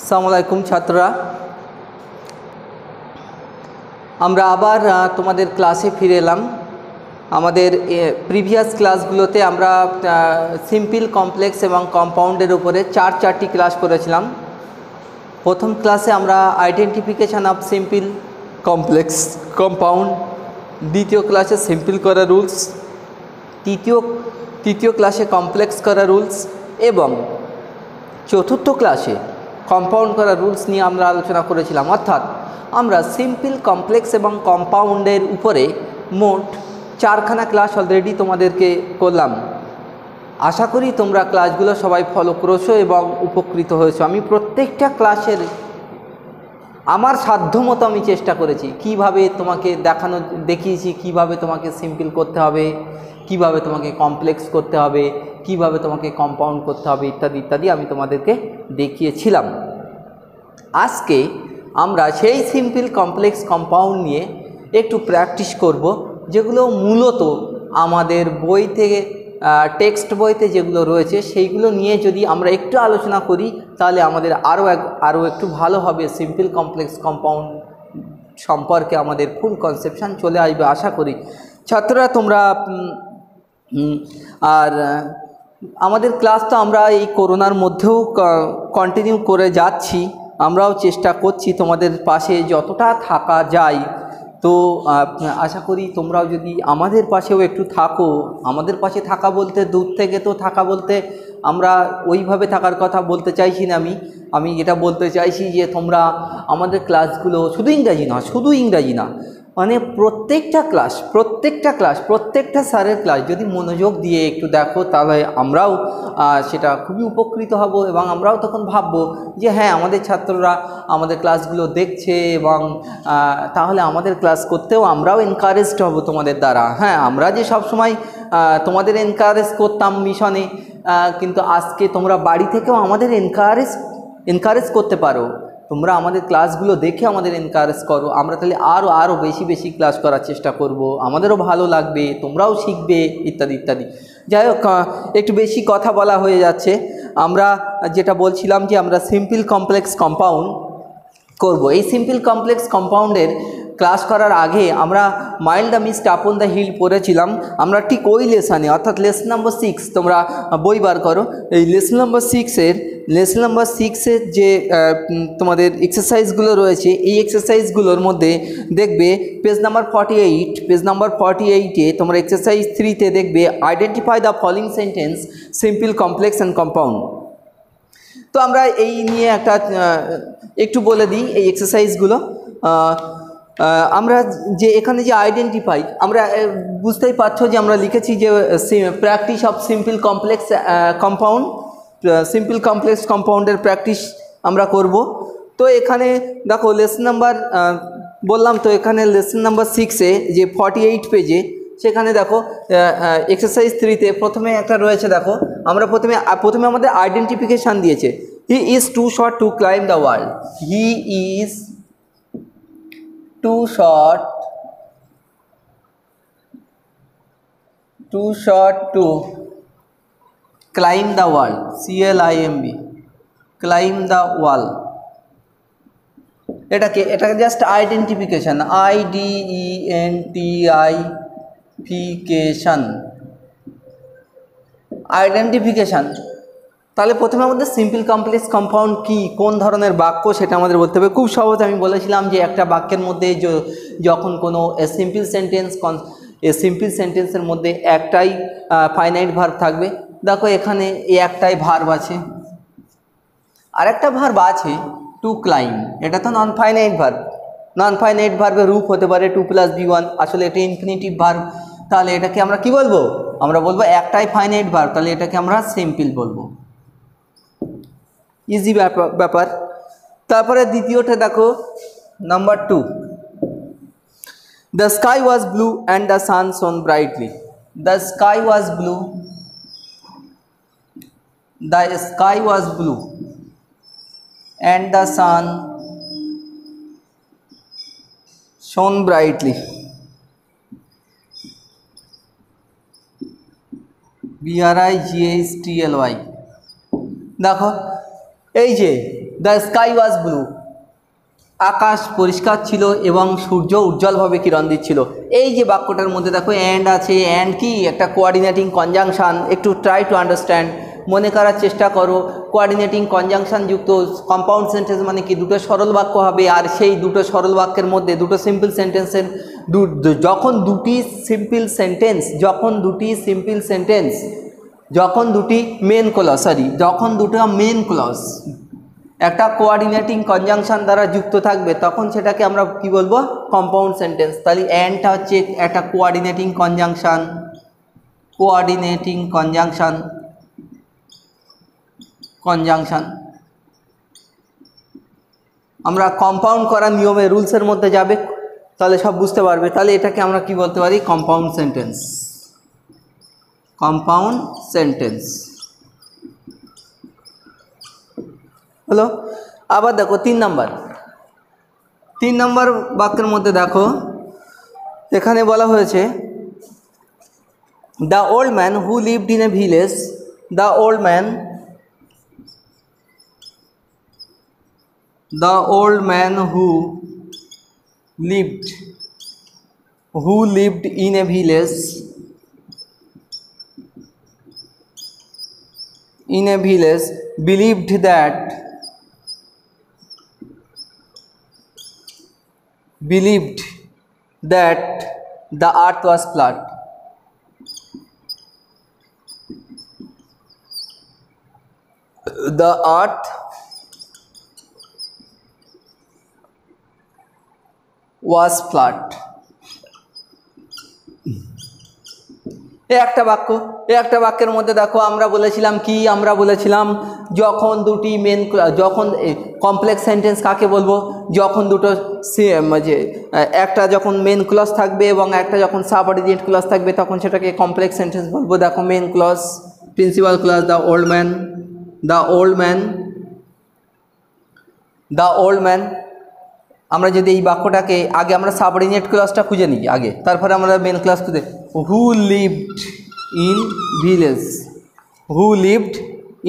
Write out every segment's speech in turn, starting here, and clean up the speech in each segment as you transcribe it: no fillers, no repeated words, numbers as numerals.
আসসালামু আলাইকুম ছাত্ররা, আমরা আবার তোমাদের ক্লাসে ফিরে এলাম। আমাদের প্রিভিয়াস ক্লাসগুলোতে আমরা সিম্পল, কমপ্লেক্স এবং কম্পাউন্ডের উপরে চারটি ক্লাস করেছিলাম। প্রথম ক্লাসে আমরা identification of simple, complex, compound, দ্বিতীয় ক্লাসে সিম্পল করা রুলস, তৃতীয় ক্লাসে কমপ্লেক্স করা রুলস এবং চতুর্থ ক্লাসে কম্পাউন্ড করা রুলস নিয়ে আমরা আলোচনা করেছিলাম। অর্থাৎ আমরা সিম্পল, কমপ্লেক্স এবং কম্পাউন্ডের উপরে মোট 4খানা ক্লাস অলরেডি তোমাদেরকে করলাম। আশা করি তোমরা ক্লাসগুলো সবাই ফলো করেছো এবং উপকৃত হয়েছো। আমি প্রত্যেকটা ক্লাসের আমার সাধ্যমতো আমি চেষ্টা করেছি, কিভাবে তোমাকে দেখিয়েছি কিভাবে তোমাকে সিম্পল করতে হবে, কিভাবে তোমাকে কমপ্লেক্স করতে হবে, কিভাবে তোমাকে কম্পাউন্ড করতে হবে, ইত্যাদি ইত্যাদি আমি তোমাদেরকে দেখিয়েছিলাম। আজকে আমরা সেই সিম্পল, কমপ্লেক্স, কম্পাউন্ড নিয়ে একটু প্র্যাকটিস করব, যেগুলো মূলত আমাদের বই থেকে, টেক্সট বইতে যেগুলো রয়েছে সেইগুলো নিয়ে যদি আমরা একটু আলোচনা করি তাহলে আমাদের আরও একটু ভালো হবে। সিম্পল, কমপ্লেক্স, কম্পাউন্ড সম্পর্কে আমাদের ফুল কনসেপশন চলে আসবে আশা করি। ছাত্ররা তোমরা আর আমাদের ক্লাস তো আমরা এই করোনার মধ্যেও কন্টিনিউ করে যাচ্ছি। আমরাও চেষ্টা করছি তোমাদের পাশে যতটা থাকা যায়। তো আশা করি তোমরাও যদি আমাদের পাশেও একটু থাকো। আমাদের পাশে থাকা বলতে দূর থেকে তো থাকা বলতে আমরা ওইভাবে থাকার কথা বলতে চাইছি না। আমি এটা বলতে চাইছি যে তোমরা আমাদের ক্লাসগুলো শুধু ইংরাজি না, মানে প্রত্যেকটা স্যারের ক্লাস যদি মনোযোগ দিয়ে একটু দেখো তাহলে আমরাও সেটা খুবই উপকৃত হব এবং আমরাও তখন ভাববো যে হ্যাঁ, আমাদের ছাত্ররা আমাদের ক্লাসগুলো দেখছে এবং তাহলে আমাদের ক্লাস করতেও আমরাও এনকারেজড হব তোমাদের দ্বারা। হ্যাঁ, আমরা যে সবসময় তোমাদের এনকারেজ করতাম মিশনে, কিন্তু আজকে তোমরা বাড়ি থেকেও আমাদের এনকারেজ করতে পারো। তোমরা আমাদের ক্লাসগুলো দেখে আমাদের এনকারেজ করো, আমরা তাহলে আরও বেশি ক্লাস করার চেষ্টা করব, আমাদেরও ভালো লাগবে, তোমরাও শিখবে, ইত্যাদি ইত্যাদি। যাই হোক, একটু বেশি কথা বলা হয়ে যাচ্ছে। আমরা যেটা বলছিলাম যে আমরা সিম্পল, কমপ্লেক্স, কম্পাউন্ড করব। এই সিম্পল, কমপ্লেক্স, কম্পাউন্ডের ক্লাস করার আগে আমরা mild the mist upon the hill পড়েছিলাম। আমরা ঠিক ওই লেসনে, অর্থাৎ লেসন নম্বর 6, তোমরা বই বার করো, এই লেসন নম্বর 6-এর যে তোমাদের এক্সারসাইজগুলো রয়েছে, এই এক্সারসাইজগুলোর মধ্যে দেখবে পেজ নাম্বার 48, তোমরা এক্সারসাইজ 3-তে দেখবে identify the following sentence, simple, complex and compound. তো আমরা এই নিয়ে একটু বলে দিই এই এক্সারসাইজগুলো। আমরা যে এখানে যে আইডেন্টিফাই, আমরা বুঝতেই পারছো যে আমরা লিখেছি যে practice of simple, complex, compound, simple, complex, কম্পাউন্ডের প্র্যাকটিস আমরা করব। তো এখানে দেখো লেসন নাম্বার বললাম, তো এখানে লেসন নাম্বার 6-এ যে 48 পেজে, সেখানে দেখো এক্সারসাইজ 3-তে প্রথমে একটা রয়েছে। দেখো আমরা প্রথমে আমাদের আইডেন্টিফিকেশান দিয়েছে, he is too short to climb the wall. He is too short to climb the wall, CLIMB, climb the wall। এটাকে জাস্ট আইডেন্টিফিকেশন, আইডেন্টিফিকেশন। তাহলে প্রথমে আমাদের সিম্পল, কমপ্লেক্স, কম্পাউন্ড কি, কোন ধরনের বাক্য সেটা আমাদের বলতে হবে। খুব সহজ, আমি বলেছিলাম যে একটা বাক্যের মধ্যে যখন কোনো সিম্পল সেন্টেন্সের মধ্যে একটাই ফাইনাইট ভার্ব থাকবে। দেখো এখানে একটাই ভার্ব আছে, আর একটা ভার্ব আছে টু ক্লাইম। এটা তো নন ফাইনাইট ভার্বের রূপ হতে পারে 2 + B1, আসলে এটা ইনফিনিটিভ ভার্ব। তাহলে এটাকে আমরা কি বলবো? আমরা বলবো একটাই ফাইনাইট ভার্ব, তাহলে এটাকে আমরা সিম্পল বলবো। ইজি ব্যাপার। তারপরে দ্বিতীয়টা দেখো, number 2, the sky was blue and the sun shone brightly. The sky was blue and the sun shone brightly. BRIGHTLY। দেখো এই যে দ্য স্কাই ওয়াজ ব্লু, আকাশ পরিষ্কার ছিল এবং সূর্য উজ্জ্বলভাবে কিরণ দিচ্ছিল। এই যে বাক্যটার মধ্যে দেখো অ্যান্ড আছে, অ্যান্ড কি একটা কোঅর্ডিনেটিং কনজাংশন, একটু ট্রাই টু আন্ডারস্ট্যান্ড, মনে করার চেষ্টা করো। কোঅর্ডিনেটিং কনজাংশন যুক্ত কম্পাউন্ড সেন্টেন্স মানে কি দুটো সরল বাক্য হবে, আর সেই দুটো সরল বাক্যের মধ্যে দুটো সিম্পল সেন্টেন্সের যখন দুটি দুটো মেন ক্লজ একটা কোঅর্ডিনেটিং কনজাংশন দ্বারা যুক্ত থাকবে তখন সেটাকে আমরা কি বলবো, কম্পাউন্ড সেন্টেন্স। তাহলে অ্যান্ডটা হচ্ছে একটা কোঅর্ডিনেটিং কনজাংশন। আমরা কম্পাউন্ড করার নিয়মে রুলসের মধ্যে যাবে তাহলে সব বুঝতে পারবে। তাহলে এটাকে আমরা কি বলতে পারি, কম্পাউন্ড সেন্টেন্স হলো। আবার দেখো 3 নম্বর বাক্যের মধ্যে দেখো এখানে বলা হয়েছে the old man who lived in a village, the old man who lived in a village believed that the earth was flat. The earth was flat. এই একটা বাক্যের মধ্যে দেখো আমরা বলেছিলাম যখন দুটি যখন কমপ্লেক্স সেন্টেন্স কাকে বলবো, যখন দুটো একটা যখন মেন ক্লজ থাকবে এবং একটা যখন সাবঅর্ডিনেট ক্লজ থাকবে তখন সেটাকে কমপ্লেক্স সেন্টেন্স বলবো। দেখো main clause, principal clause the old man. আমরা যদি এই বাক্যটাকে আগে আমরা সাবঅর্ডিনেট ক্লজটা খুঁজে নিই আগে, তারপরে আমরা মেন ক্লজ খুঁজে। Who lived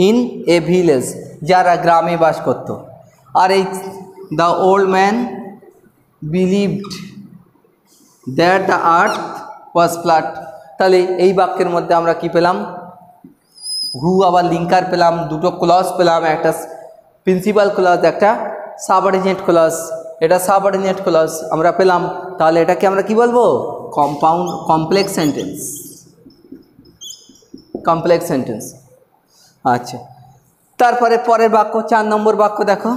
in a village, যারা গ্রামে বাস করত। আর এই the old man believed that the earth was flat. তাহলে এই বাক্যের মধ্যে আমরা কি পেলাম, হু আবার লিঙ্কার পেলাম, দুটো ক্লজ পেলাম, একটা প্রিন্সিপাল ক্লজ একটা সাবঅর্ডিনেট ক্লজ, এটা সাবঅর্ডিনেট ক্লজ আমরা পেলাম। তাহলে এটাকে আমরা কি বলবো, কমপ্লেক্স সেন্টেন্স। আচ্ছা, তারপরে পরের বাক্য 4 নম্বর বাক্য দেখো।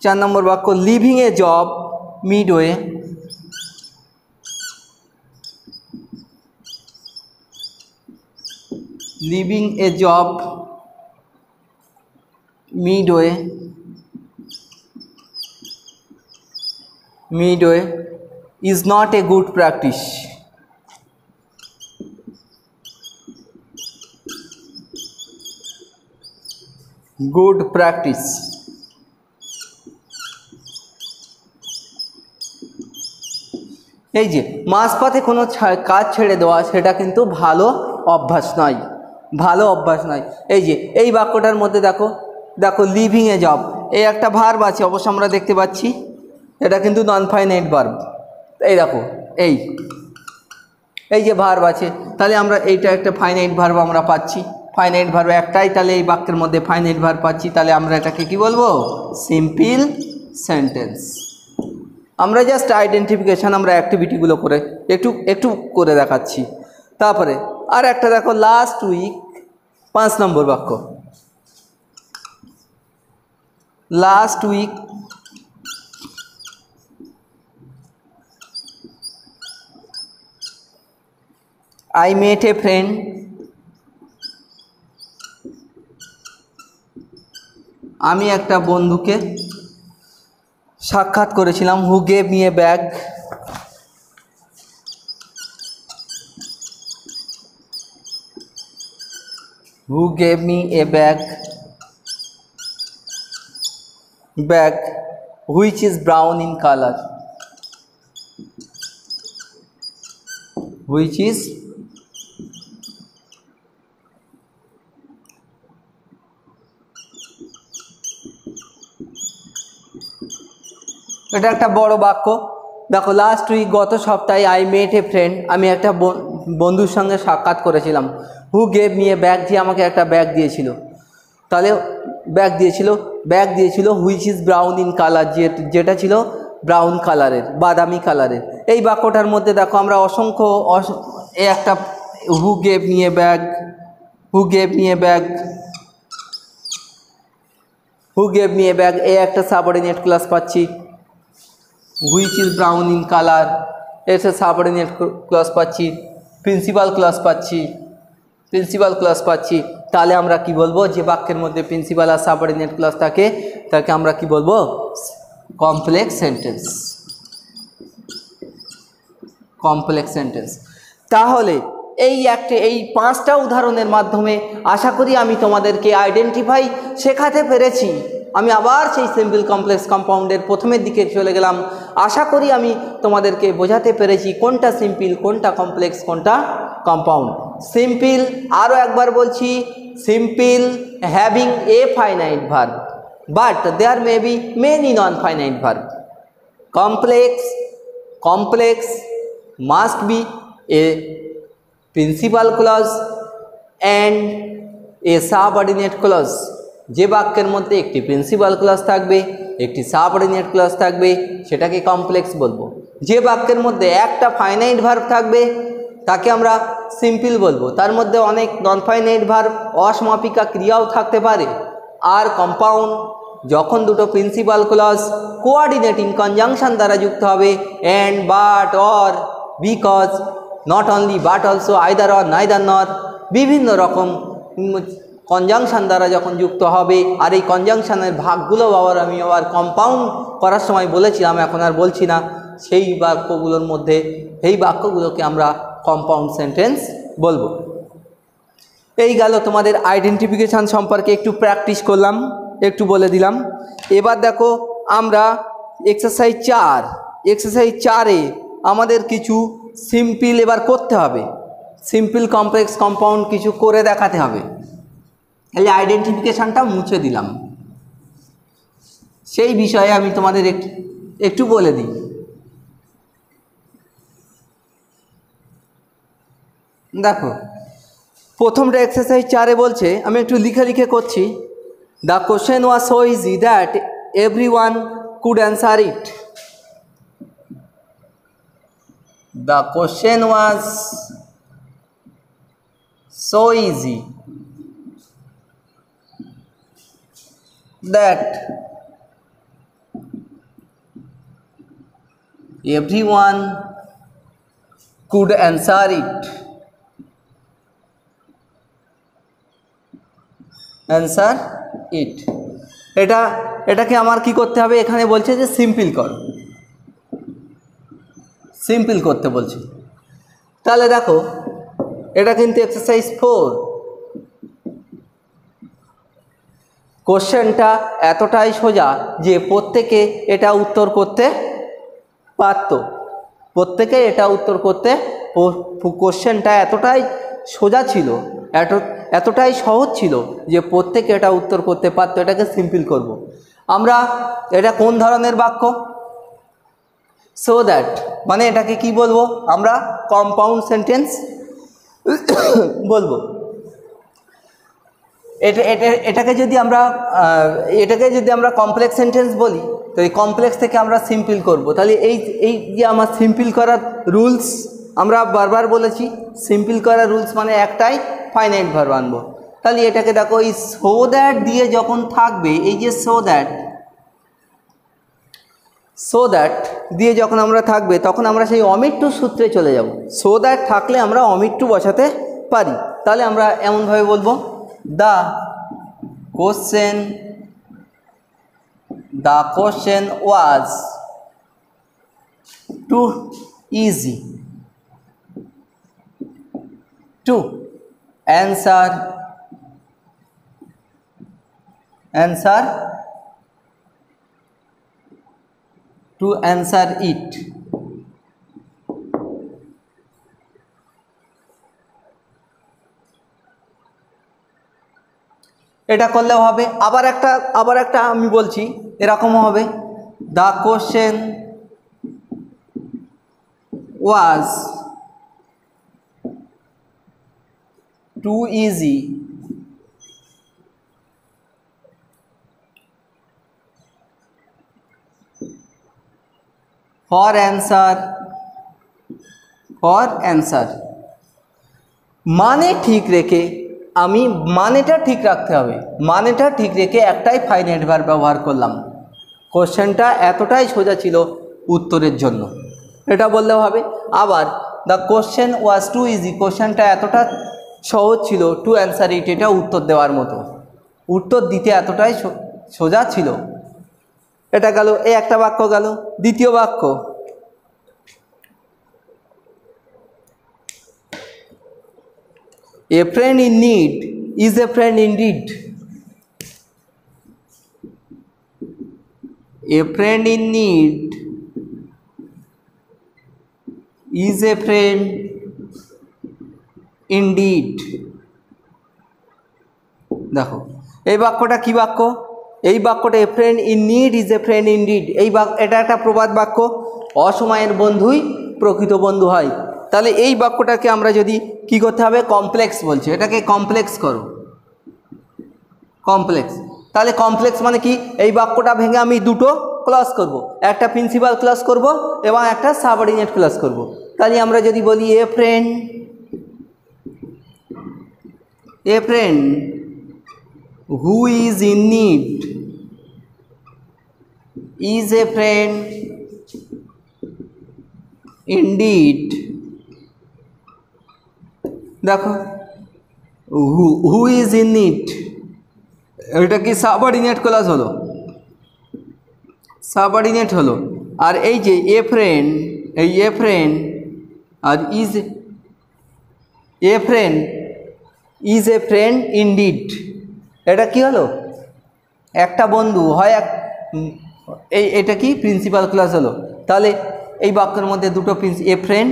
4 নম্বর বাক্য living A job midway, midway is not a good practice. এই যে মাঝপথে কোনো কাজ ছেড়ে দেওয়া সেটা কিন্তু ভালো অভ্যাস নয়। এই যে এই বাক্যটার মধ্যে দেখো লিভিং এ জব, এই একটা ভার্ব আছে অবশ্য আমরা দেখতে পাচ্ছি, এটা কিন্তু নন ফাইনাইট ভার্ব। এই দেখো এই যে ভার্ব আছে, তাহলে আমরা এইটা একটা ফাইনাইট ভার্ব আমরা পাচ্ছি, ফাইনাইট ভার্ব একটাই, তাহলে এই বাক্যের মধ্যে ফাইনাইট ভার্ব পাচ্ছি। তাহলে আমরা এটাকে কি বলবো, সিম্পল সেন্টেন্স। আমরা জাস্ট আইডেন্টিফিকেশান আমরা অ্যাক্টিভিটিগুলো করে একটু করে দেখাচ্ছি। তারপরে আর একটা দেখো লাস্ট উইক 5 নম্বর বাক্য, last week I met a friend আমি একটা বন্ধুকে সাক্ষাৎ করেছিলাম। Who gave me a bag, which is brown in color, which is এটা একটা বড় বাক্য। দেখো, লাস্ট উইক গত সপ্তাহে আই মেট এ ফ্রেন্ড, আমি একটা বন্ধুর সঙ্গে সাক্ষাৎ করেছিলাম। Who gave me a bag, যে আমাকে একটা ব্যাগ দিয়েছিল। তাহলে ব্যাগ দিয়েছিল which is brown in colour, যেটা ছিল ব্রাউন কালারের, বাদামি কালারের। এই বাক্যটার মধ্যে দেখো আমরা অসংখ্য একটা হু gave me a bag, who gave me a bag, who gave me a bag, এই একটা সাবঅর্ডিনেট ক্লজ পাচ্ছি। Which is brown in colour, এর সাবঅর্ডিনেট ক্লজ পাচ্ছি। প্রিন্সিপাল ক্লজ পাচ্ছি। তাহলে আমরা কি বলবো, যে বাক্যের মধ্যে প্রিন্সিপাল আর সাবঅর্ডিনেট ক্লজ থাকে তাকে আমরা কি বলবো, কমপ্লেক্স সেন্টেন্স। তাহলে এই 5টা উদাহরণের মাধ্যমে আশা করি আমি তোমাদেরকে আইডেন্টিফাই শেখাতে পেরেছি। আমি আবার সেই সিম্পল কমপ্লেক্স কম্পাউন্ডের প্রথমের দিকে চলে গেলাম। আশা করি আমি তোমাদেরকে বোঝাতে পেরেছি কোনটা সিম্পল, কোনটা কমপ্লেক্স, কোনটা কম্পাউন্ড। সিম্পল, আরও একবার বলছি, simple having a finite verb, but there may be many non finite verb. complex must be a principal clause and a subordinate clause। যে বাক্যের মধ্যে একটি প্রিন্সিপাল ক্লজ থাকবে, একটি সাবঅর্ডিনেট ক্লজ থাকবে, সেটাকে কমপ্লেক্স বলবো। যে বাক্যের মধ্যে একটা ফাইনাইট ভার্ব থাকবে তাকে আমরা সিম্পল বলবো। তার মধ্যে অনেক নন ফাইনাইট ভার্ব, অসমাপিকা ক্রিয়াও থাকতে পারে। আর কম্পাউন্ড, যখন দুটো প্রিন্সিপাল ক্লজ কোঅর্ডিনেটিং কনজাংশন দ্বারা যুক্ত হবে, and, but, or, because, not only but also, either or, neither নর, বিভিন্ন রকম কনজাংশন দ্বারা যখন যুক্ত হবে। আর এই কনজাংশনের ভাগগুলো আমি আবার কম্পাউন্ড করার সময় বলেছিলাম, এখন আর বলছি না। সেই বাক্যগুলোর মধ্যে এই বাক্যগুলোকে আমরা কম্পাউন্ড সেন্টেন্স বলবো। এই গেল তোমাদের আইডেন্টিফিকেশান সম্পর্কে একটু প্র্যাকটিস করলাম, একটু বলে দিলাম। এবার দেখো আমরা এক্সারসাইজ 4-এ আমাদের কিছু সিম্পল এবার করতে হবে, সিম্পল কমপ্লেক্স কম্পাউন্ড কিছু করে দেখাতে হবে। এই আইডেন্টিফিকেশানটা মুছে দিলাম, সেই বিষয়ে আমি তোমাদের একটু বলে দিই। দেখো, প্রথমটা এক্সারসাইজ 4-এ বলছে, আমি একটু লিখে করছি। The question was so easy that everyone could answer it. The question was so easy that everyone could answer it। এটাকে আমার কি করতে হবে, এখানে বলছে যে সিম্পল করতে বলছে। তাহলে দেখো, এটা কিন্তু এক্সারসাইজ 4। কোশ্চেনটা এতটাই সোজা যে প্রত্যেকে এটা উত্তর করতে পারত। কোশ্চেনটা এতটাই সোজা ছিল, এতটাই সহজ ছিল যে প্রত্যেকে এটা উত্তর করতে পারত। এটাকে সিম্পল করব আমরা। এটা কোন ধরনের বাক্য? সো দ্যাট, মানে এটাকে কি বলবো আমরা? কম্পাউন্ড সেন্টেন্স বলবো। এটাকে যদি আমরা কমপ্লেক্স সেন্টেন্স বলি, তো এই কমপ্লেক্স থেকে আমরা সিম্পল করব। তাহলে এই যে আমার সিম্পল করার রুলস, আমরা বারবার বলেছি সিম্পল করার রুলস মানে একটাই, ফাইনাইট ভার্ব আনবো। তাহলে এটাকে দেখো, এই সো দ্যাট দিয়ে যখন থাকবে, এই যে সো দ্যাট দিয়ে যখন আমরা থাকবে, তখন আমরা সেই অমিট টু সূত্রে চলে যাব। সো দ্যাট থাকলে আমরা অমিট টু বসাতে পারি। তাহলে আমরা এমনভাবে বলবো, The question was too easy to answer it। এটা করলেও হবে। আবার একটা আমি বলছি, এরকমও হবে, the question was too easy for answer মানে ঠিক রেখে আমি মানেটা ঠিক রাখতে হবে, মানেটা ঠিক রেখে একটাই ফাইনাইট ভার্ব ব্যবহার করলাম। কোশ্চেনটা এতটাই সোজা ছিল উত্তরের জন্য, এটা বললেও হবে। আবার the question was too easy, কোশ্চেনটা এতটা সহজ ছিল টু অ্যান্সার ইট, এটা উত্তর দেওয়ার মতো, উত্তর দিতে এতটাই সোজা ছিল। এটা গেল, এই একটা বাক্য গেল। দ্বিতীয় বাক্য, a friend in need is a friend indeed. A friend in need is a friend indeed. দেখো এই বাক্যটা কি বাক্য? এই বাক্যটা a friend in need is a friend indeed. এই এটা একটা প্রবাদ বাক্য, অসময়ের বন্ধুই প্রকৃত বন্ধু হয়। তাহলে এই বাক্যটাকে আমরা যদি কি করতে হবে, কমপ্লেক্স বলছে, এটাকে কমপ্লেক্স করো, কমপ্লেক্স। তাহলে কমপ্লেক্স মানে কি, এই বাক্যটা ভেঙে আমি দুটো ক্লজ করব, একটা প্রিন্সিপাল ক্লজ করব এবং একটা সাবঅর্ডিনেট ক্লজ করব। তাহলে আমরা যদি বলি a friend who is in need is a friend indeed. দেখো হু ইজ ইন নিড, এটা কি সাবঅর্ডিনেট ক্লজ হলো, সাবঅর্ডিনেট হলো। আর এই যে এ ফ্রেন্ড, এই এ ফ্রেন্ড আর ইজ এ ফ্রেন্ড ইনডিড, এটা কি হলো, একটা বন্ধু হয় এটা কি প্রিন্সিপাল ক্লজ হলো। তাহলে এই বাক্যের মধ্যে দুটো a friend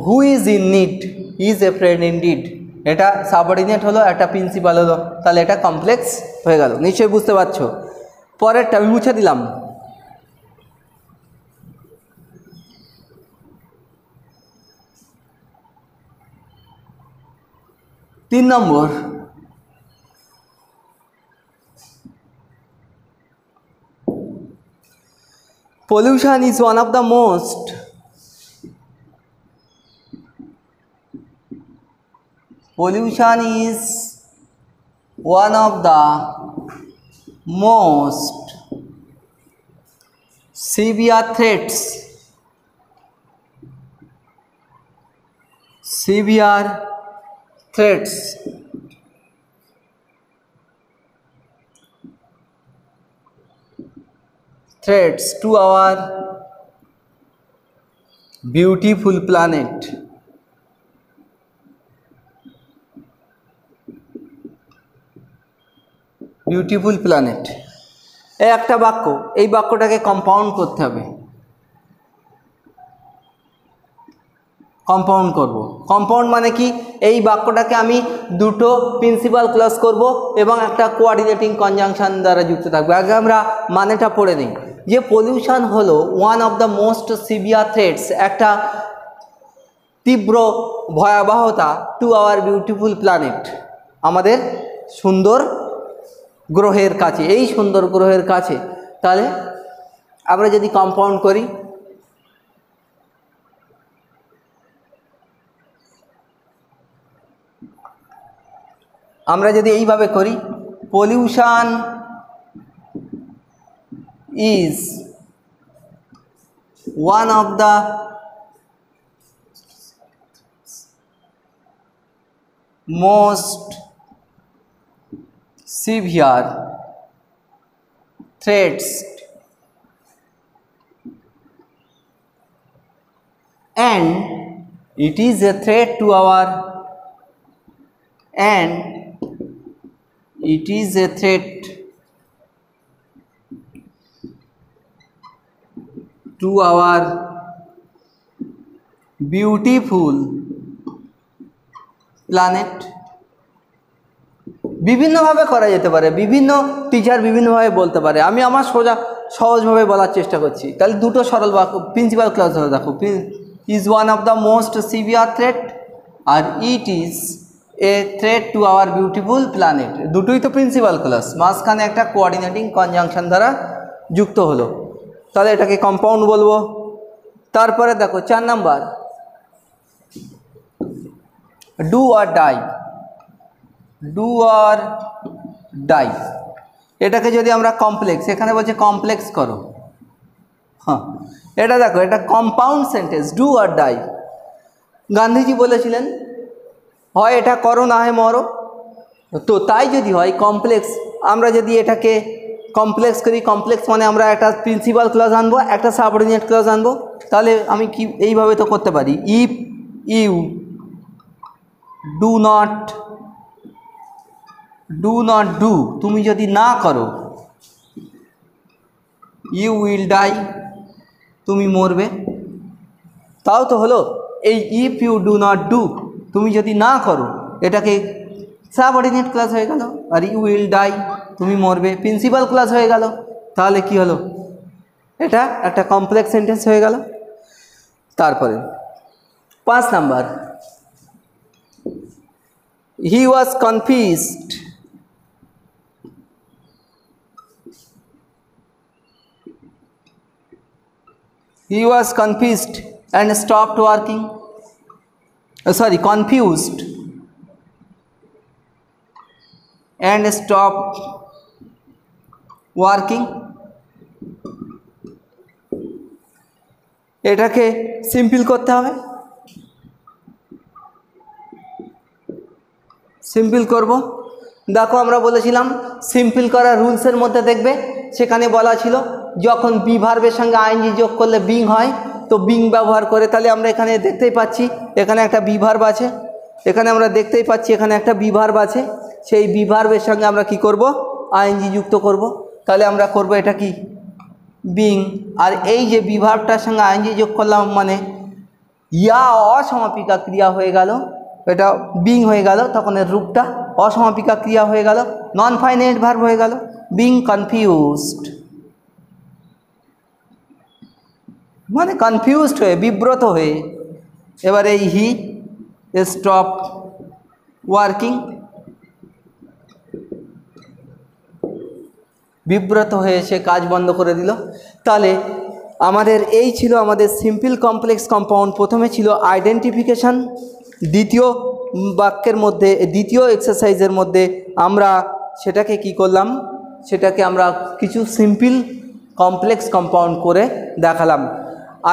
who is in need is a friend indeed, এটা সাবঅর্ডিনেট হলো, একটা প্রিন্সিপাল হলো, তাহলে এটা কমপ্লেক্স হয়ে গেল। নিশ্চয়ই বুঝতে পারছো। পরেরটা আমি মুছে দিলাম। তিন নম্বর, pollution is one of the most severe threats to our beautiful planet. Beautiful planet, এই একটা বাক্য, এই বাক্যটাকে কম্পাউন্ড করতে হবে, কম্পাউন্ড করব। কম্পাউন্ড মানে কি, এই বাক্যটাকে আমি দুটো প্রিন্সিপাল ক্লজ করব এবং একটা কোঅর্ডিনেটিং কনজাংশন দ্বারা যুক্ত থাকবে। আগে আমরা মানেটা পড়ে নিই, যে পলিউশন হলো one of the most severe threats, একটা তীব্র ভয়াবহতা টু আওয়ার বিউটিফুল প্ল্যানেট, আমাদের সুন্দর গ্রহের কাছে, এই সুন্দর গ্রহের কাছে। তাহলে আমরা যদি কম্পাউন্ড করি, আমরা যদি এইভাবে করি, pollution is one of the most severe threats and it is a threat to our beautiful planet। বিভিন্নভাবে করা যেতে পারে, বিভিন্ন টিচার বিভিন্নভাবে বলতে পারে। আমি আমার সহজভাবে বলার চেষ্টা করছি। তাহলে দুটো সরল বাক্য প্রিন্সিপাল ক্লজ হলো, দেখো is one of the most severe threat আর it is a threat to our beautiful planet. দুটোই তো প্রিন্সিপাল ক্লজ, মাঝখানে একটা কোঅর্ডিনেটিং কনজাংশন দ্বারা যুক্ত হলো, তাহলে এটাকে কম্পাউন্ড বলবো। তারপরে দেখো 4 number, do or die. Do or die এটাকে যদি আমরা কমপ্লেক্স, এখানে বলছে কমপ্লেক্স করো, হ্যাঁ এটা দেখো এটা compound sentence, do or die. Gandhiji বলেছিলেন হয় এটা করো না হয় মরো, তো তাই যদি হয় কমপ্লেক্স, আমরা যদি এটাকে কমপ্লেক্স করি, কমপ্লেক্স মানে আমরা একটা প্রিন্সিপাল ক্লজ আনবো, একটা সাবঅর্ডিনেট ক্লজ আনবো, তাহলে আমি কি এইভাবে তো করতে পারি, if you do not do, তুমি যদি না করো, ইউ উইল ডাই, তুমি মরবে। তাও তো হলো, এই if you do not do, তুমি যদি না করো, এটাকে সাবঅর্ডিনেট ক্লজ হয়ে গেল, আর ইউ উইল ডাই, তুমি মরবে, প্রিন্সিপাল ক্লজ হয়ে গেল। তাহলে কি হলো, এটা একটা কমপ্লেক্স সেন্টেন্স হয়ে গেল। তারপরে 5 number, he was confused. He was confused and stopped working. Confused and stopped working. এটাকে সিম্পল করতে হবে, সিম্পল করব। দেখো আমরা বলেছিলাম সিম্পল করার রুলসের মধ্যে দেখবে সেখানে বলা ছিল যখন বি ভার্বের সঙ্গে আইএনজি যোগ করলে বিং হয়, তো বিং ব্যবহার করে, তাহলে আমরা এখানে দেখতেই পাচ্ছি এখানে একটা বি ভার্ব আছে, এখানে আমরা দেখতেই পাচ্ছি এখানে একটা বি ভার্ব আছে, সেই বি ভার্বের সঙ্গে আমরা কি করব, আইএনজি যুক্ত করব, তাহলে আমরা করব এটা কি বিং। আর এই যে বি ভার্বটার সঙ্গে আইএনজি যোগ করলাম মানে ইয়া অসমাপিকা ক্রিয়া হয়ে গেল, এটা বিং হয়ে গেল, তখন এর রূপটা অসমাপিকা ক্রিয়া হয়ে গেল, নন ফাইনাইট ভার্ব হয়ে গেল, বিং কনফিউজড, মানে কনফিউজড হয়ে, বিব্রত হয়ে। এবার এই হি স্টপ ওয়ার্কিং, বিব্রত হয়ে সে কাজ বন্ধ করে দিল। তাহলে আমাদের এই ছিল আমাদের সিম্পল কমপ্লেক্স কম্পাউন্ড। প্রথমে ছিল আইডেন্টিফিকেশান, দ্বিতীয় বাক্যের মধ্যে, দ্বিতীয় এক্সারসাইজের মধ্যে আমরা সেটাকে কি করলাম, সেটাকে আমরা কিছু সিম্পল কমপ্লেক্স কম্পাউন্ড করে দেখালাম।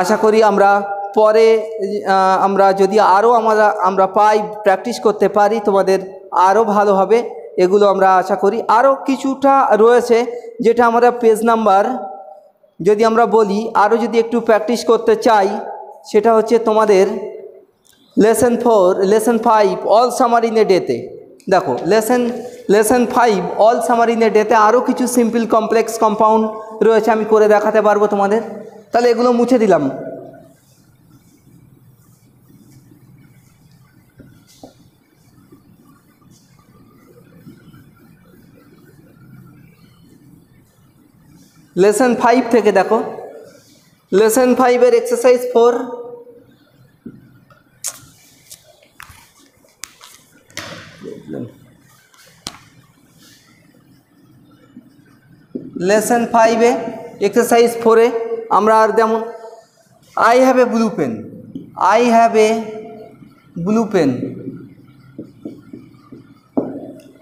আশা করি আমরা পরে আমরা যদি আরও আমরা পাই, প্র্যাকটিস করতে পারি, তোমাদের আরও ভালো হবে। এগুলো আমরা আশা করি। আরও কিছুটা রয়েছে যেটা আমরা পেজ নাম্বার যদি আমরা বলি, আরও যদি একটু প্র্যাকটিস করতে চাই, সেটা হচ্ছে তোমাদের lesson 4, lesson 5 all summer in a ডেতে। দেখো lesson 5 all summer in a ডেতে আরও কিছু সিম্পল কমপ্লেক্স কম্পাউন্ড রয়েছে, আমি করে দেখাতে পারবো তোমাদের। তাহলে এগুলো মুছে দিলাম। লেসন 5 থেকে দেখো, লেসন 5 এক্সারসাইজ 4, লেসন 5 এক্সারসাইজ 4 আমরা আর যেমন I have a blue pen, I have a blue pen,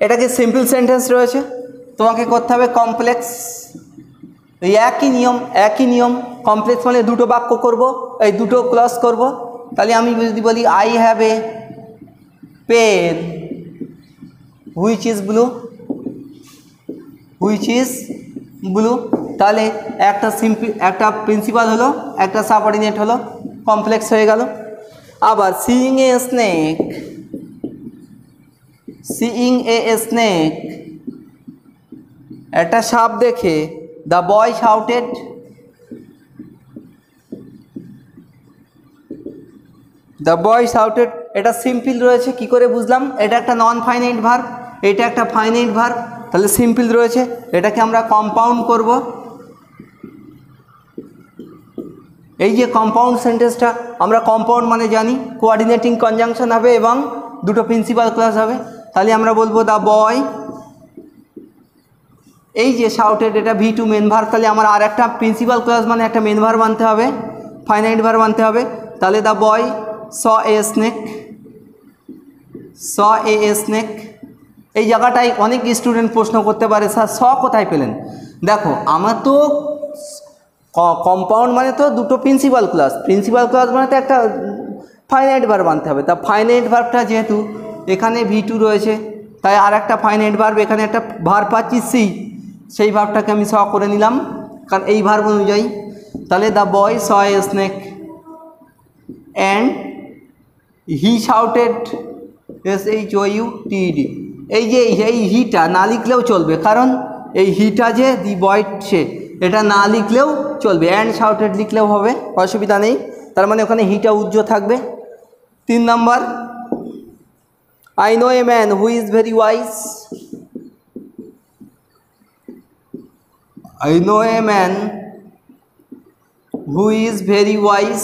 এটাকে সিম্পল সেন্টেন্স রয়েছে, তোমাকে করতে হবে কমপ্লেক্স। এই একই নিয়ম, কমপ্লেক্স মানে দুটো বাক্য করব, এই দুটো ক্লজ করব। তাহলে আমি যদি বলি I have a pen which is blue, which is blue, তাহলে একটা প্রিন্সিপাল হলো, একটা সাবঅর্ডিনেট হলো, কমপ্লেক্স হয়ে গেল। আবার সিইং এ স্নেক, একটা সাপ দেখে the boy shouted, the boy shouted, এটা সিম্পল রয়েছে, কি করে বুঝলাম, এটা একটা নন ফাইনাইট ভার্ব, এটা একটা ফাইনাইট ভার্ব, তাহলে সিম্পল রয়েছে, এটাকে আমরা কম্পাউন্ড করব। এই যে কম্পাউন্ড সেন্টেন্সটা, আমরা কম্পাউন্ড মানে জানি কোঅর্ডিনেটিং কনজাংশন হবে এবং দুটো প্রিন্সিপাল ক্লাস হবে। তাহলে আমরা বলবো দ্য বয়, এই যে শাউটেড এটা V2 মেন ভার্ব, তাহলে আমার আর একটা প্রিন্সিপাল ক্লাস মানে একটা মেন ভার্ব আনতে হবে, ফাইনাইট ভার্ব আনতে হবে। তাহলে the boy saw a snake, saw a snake. এই জায়গাটায় অনেক স্টুডেন্ট প্রশ্ন করতে পারে স্যার স কোথায় পেলেন। দেখো আমার তো কম্পাউন্ড মানে তো দুটো প্রিন্সিপাল ক্লাস, প্রিন্সিপাল ক্লাস মানে তো একটা ফাইনাইট ভার্ব আনতে হবে। তা ফাইনাইট ভার্বটা যেহেতু এখানে V2 রয়েছে, তাই আর একটা ফাইনাইট ভার্ব, এখানে একটা ভার্ব পাচ্ছি সি, সেই ভার্বটাকে আমি স করে নিলাম কারণ এই ভার্ব অনুযায়ী। তাহলে the boy saw a snake and he shouted SHOUTED। এই যে এই হিটা না লিখলেও চলবে, কারণ এই হিটা যে দি বয় সে, এটা না লিখলেও চলবে, অ্যান্ড শাউটেড লিখলেও হবে, অসুবিধা নেই। তার মানে ওখানে হিটা উজ্জ্ব থাকবে। 3 number, I know a man who is very wise. I know a man who is very wise.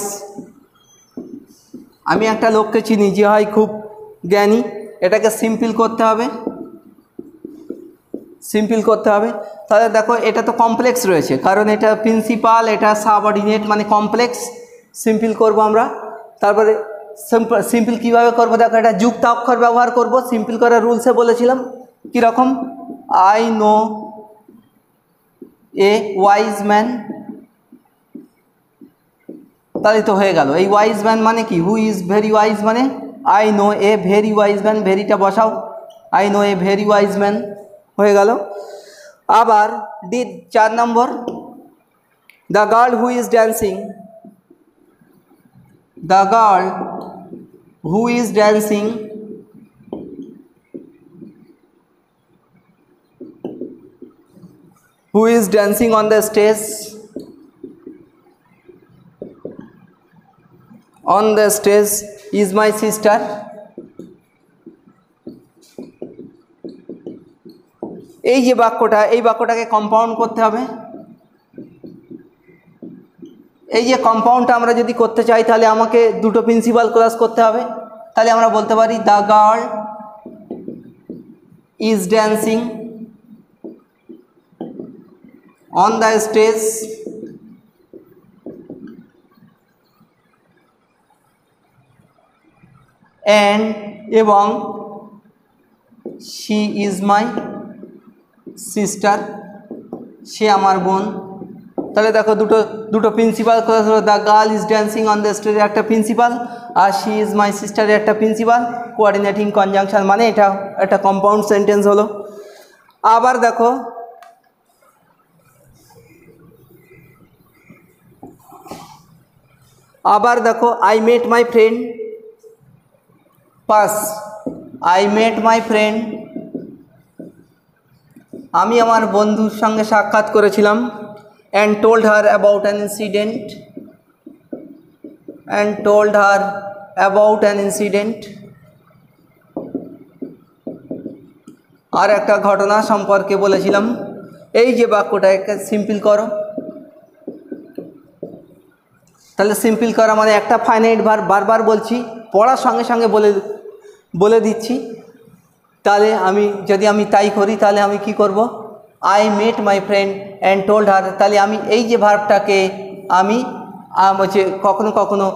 আমি একটা লোককে চিনি যে হয় খুব জ্ঞানী। এটাকে সিম্পল করতে হবে, সিম্পল করতে হবে। তাহলে দেখো এটা তো কমপ্লেক্স রয়েছে, কারণ এটা প্রিন্সিপাল, এটা সাবঅর্ডিনেট মানে কমপ্লেক্স। সিম্পল করব আমরা। তারপরে সিম্পল কীভাবে করবো দেখো, এটা যুক্ত অক্ষর ব্যবহার করব। সিম্পল করার রুলসে বলেছিলাম কীরকম, I know a wise man, তাহলে তো হয়ে গেল। এই ওয়াইজ ম্যান মানে কি, হু ইজ ভেরি ওয়াইজ মানে I know a very wise man, ভেরিটা বসাও, I know a very wise man, হয়ে গেল। আবার 4 number, the girl who is dancing, the girl who is dancing who is dancing on the stage, on the stage is my sister। এই যে বাক্যটা, এই বাক্যটাকে compound করতে হবে। এই যে কম্পাউন্ডটা আমরা যদি করতে চাই তাহলে আমাকে দুটো প্রিন্সিপাল ক্লাস করতে হবে। তাহলে আমরা বলতে পারি the girl is dancing on the stage and এবং she is my sister, সে আমার বোন। তাহলে দেখো দুটো প্রিন্সিপাল ক্লাস হলো, the girl is dancing on the stage একটা প্রিন্সিপাল, আর শি ইজ মাই সিস্টারের একটা প্রিন্সিপাল। কোঅর্ডিনেটিং কনজাংশন মানে এটা একটা কম্পাউন্ড সেন্টেন্স হলো। আবার দেখো I met my friend, pass I met my friend, আমি আমার বন্ধুর সঙ্গে সাক্ষাৎ করেছিলাম। And told her about an incident, and told her about an incident, আর একটা ঘটনা সম্পর্কে বলেছিলাম। এই যে বাক্যটা একটা সিম্পল করো। তাহলে সিম্পল করা মানে একটা ফাইনাইট ভার্ব বারবার বলছি, পড়ার সঙ্গে সঙ্গে বলে দিচ্ছি। তাহলে যদি আমি তাই করি তাহলে আমি কি করব, I met my friend and told হার। তাহলে আমি এই যে ভার্বটাকে আমি কখনো কখনো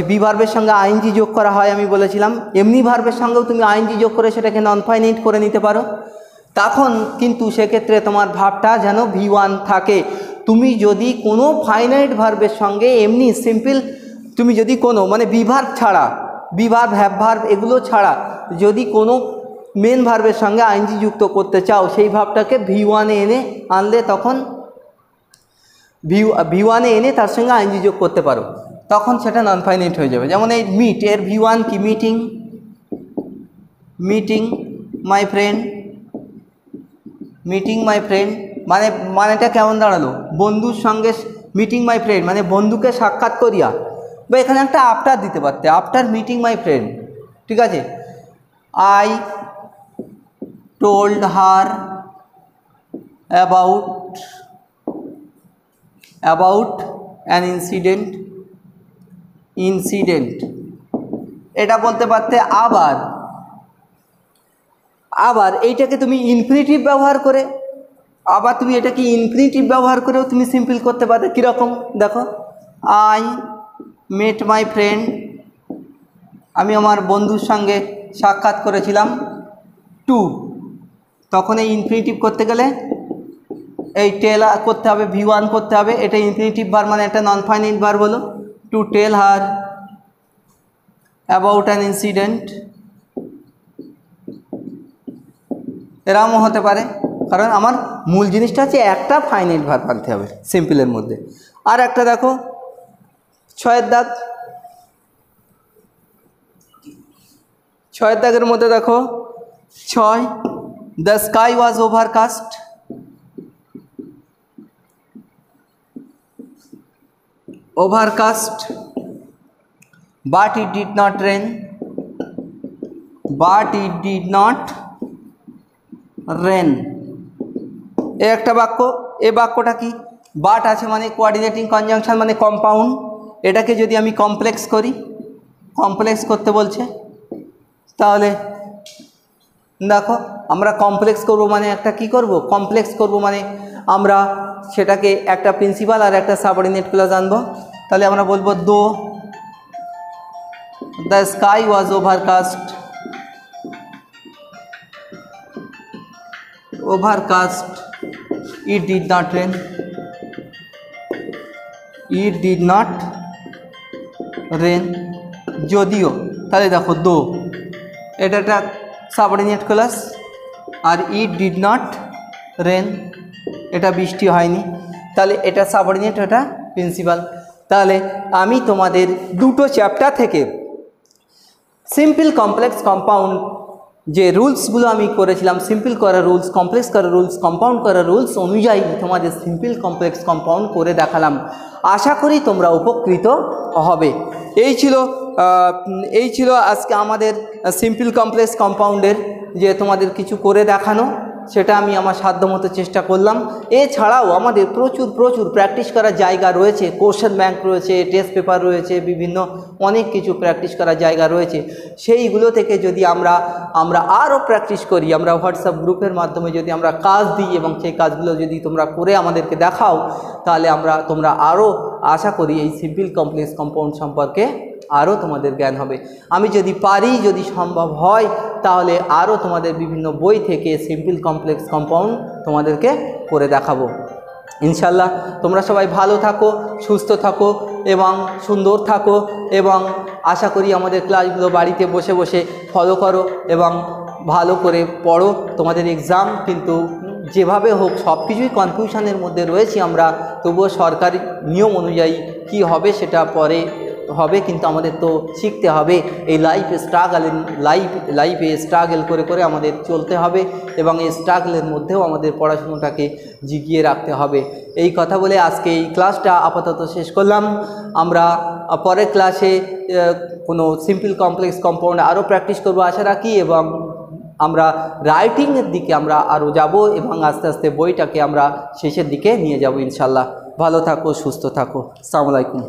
বি ভার্বের সঙ্গে আইএনজি যোগ করা হয়, আমি বলেছিলাম। এমনি ভার্বের সঙ্গেও তুমি আইএনজি যোগ করে সেটাকে নন ফাইনাইট করে নিতে পারো। তখন কিন্তু সেক্ষেত্রে তোমার ভার্বটা যেন V1 থাকে। তুমি যদি কোনো ফাইনাইট ভার্বের সঙ্গে এমনি সিম্পল, তুমি যদি কোনো মানে বি ভার্ব ছাড়া, বি ভার্ব হ্যাভ ভার্ব এগুলো ছাড়া যদি কোনো মেন ভার্বের সঙ্গে আইএনজি যুক্ত করতে চাও, সেই ভার্বটাকে V1 এ এনে আনলে তখন V1 এ এনে তার সঙ্গে আইএনজি যোগ করতে পারো, তখন সেটা নন ফাইনাইট হয়ে যাবে। যেমন এই মিট, এর V1 কি, meeting, meeting my friend, meeting my friend মানেটা কেমন দাঁড়ালো, বন্ধুর সঙ্গে মিটিং মাই ফ্রেন্ড মানে বন্ধুকে সাক্ষাৎ করিয়া, বা এখানে একটা আফটার দিতে পারতে, আফটার মিটিং মাই ফ্রেন্ড, ঠিক আছে। I told her about an incident, incident, এটা বলতে পারতে। আবার আবার এইটাকে তুমি ইনফিনিটিভ ব্যবহার করে, আবার তুমি এটাকে ইনফিনিটিভ ব্যবহার করেও তুমি সিম্পল করতে পারবে। কীরকম দেখো, আই মেট মাই ফ্রেন্ড, আমি আমার বন্ধুর সঙ্গে সাক্ষাৎ করেছিলাম। টু, তখন এই ইনফিনিটিভ করতে গেলে এই টেল করতে হবে, V1 করতে হবে। এটা ইনফিনিটিভ ভার্ব মানে একটা নন ফাইনাইট ভার্ব হলো। To tell her about an incident, এরকমও হতে পারে, কারণ আমার মূল জিনিসটা হচ্ছে একটা ফাইনাইট ভার্ব আনতে হবে সিম্পলের মধ্যে। আর একটা দেখো 6 দাগ, 6 দাগের মধ্যে দেখো 6, the sky was overcast, overcast but it did not rain, but it did not rain। এই একটা বাক্য, এই বাক্যটা কি, বাট আছে মানে কোঅর্ডিনেটিং কনজাংশন মানে কম্পাউন্ড, এটাকে যদি আমি কমপ্লেক্স করি, কমপ্লেক্স করতে বলছে, তাহলে দেখো আমরা কমপ্লেক্স করব মানে একটা কি করব, কমপ্লেক্স করব মানে আমরা সেটাকে একটা প্রিন্সিপাল আর একটা সাবঅর্ডিনেট ক্লজ আনবো। তাহলে আমরা বলবো though the sky was overcast, overcast it did not rain, it did not rain, যদিও, তাহলে দেখো দো এটা একটা সাবঅর্ডিনেট ক্লজ, আর ইট ডিড নট রেন এটা বৃষ্টি হয়নি, তাহলে এটা সাবঅর্ডিনেট, এটা প্রিন্সিপাল। তাহলে আমি তোমাদের দুটো চ্যাপ্টার থেকে সিম্পল কমপ্লেক্স কম্পাউন্ড যে রুলসগুলো আমি করেছিলাম, সিম্পল করা রুলস, কমপ্লেক্স করা রুলস, কম্পাউন্ড করা রুলস অনুযায়ী তোমাদের সিম্পল কমপ্লেক্স কম্পাউন্ড করে দেখালাম। আশা করি তোমরা উপকৃত হবে। এই ছিল আজকে আমাদের সিম্পল কমপ্লেক্স কম্পাউন্ডের যে তোমাদের কিছু করে দেখানো, সেটা আমি আমার সাধ্যমতো চেষ্টা করলাম। এছাড়াও আমাদের প্রচুর প্র্যাকটিস করার জায়গা রয়েছে, কোশ্চেন ব্যাংক রয়েছে, টেস্ট পেপার রয়েছে, বিভিন্ন অনেক কিছু প্র্যাকটিস করার জায়গা রয়েছে। সেইগুলো থেকে যদি আমরা আরও প্র্যাকটিস করি, আমরা হোয়াটসঅ্যাপ গ্রুপের মাধ্যমে যদি আমরা কাজ দিই এবং সেই কাজগুলো যদি তোমরা করে আমাদেরকে দেখাও, তাহলে তোমরা আরও আশা করি এই সিম্পল কমপ্লেক্স কম্পাউন্ড সম্পর্কে আরও তোমাদের জ্ঞান হবে। আমি যদি পারি, যদি সম্ভব হয়, তাহলে আরও তোমাদের বিভিন্ন বই থেকে সিম্পল কমপ্লেক্স কম্পাউন্ড তোমাদেরকে করে দেখাবো ইনশাল্লাহ। তোমরা সবাই ভালো থাকো, সুস্থ থাকো এবং সুন্দর থাকো, এবং আশা করি আমাদের ক্লাসগুলো বাড়িতে বসে বসে ফলো করো এবং ভালো করে পড়ো। তোমাদের এক্সাম কিন্তু যেভাবে হোক সব কিছুই কনফিউশনের মধ্যে রয়েছি আমরা, তবুও সরকারি নিয়ম অনুযায়ী কি হবে সেটা পরে হবে, কিন্তু আমাদের তো শিখতে হবে। এই লাইফে স্ট্রাগল করে আমাদের চলতে হবে এবং এই স্ট্রাগলের মধ্যেও আমাদের পড়াশুনোটাকে জিগিয়ে রাখতে হবে। এই কথা বলে আজকে এই ক্লাসটা আপাতত শেষ করলাম। আমরা পরের ক্লাসে কোনো সিম্পল কমপ্লেক্স কম্পাউন্ড আরও প্র্যাকটিস করবো আশা রাখি, এবং আমরা রাইটিংয়ের দিকে আমরা আরও যাব এবং আস্তে আস্তে বইটাকে আমরা শেষের দিকে নিয়ে যাব ইনশাল্লাহ। ভালো থাকো, সুস্থ থাকো। আসসালামু আলাইকুম।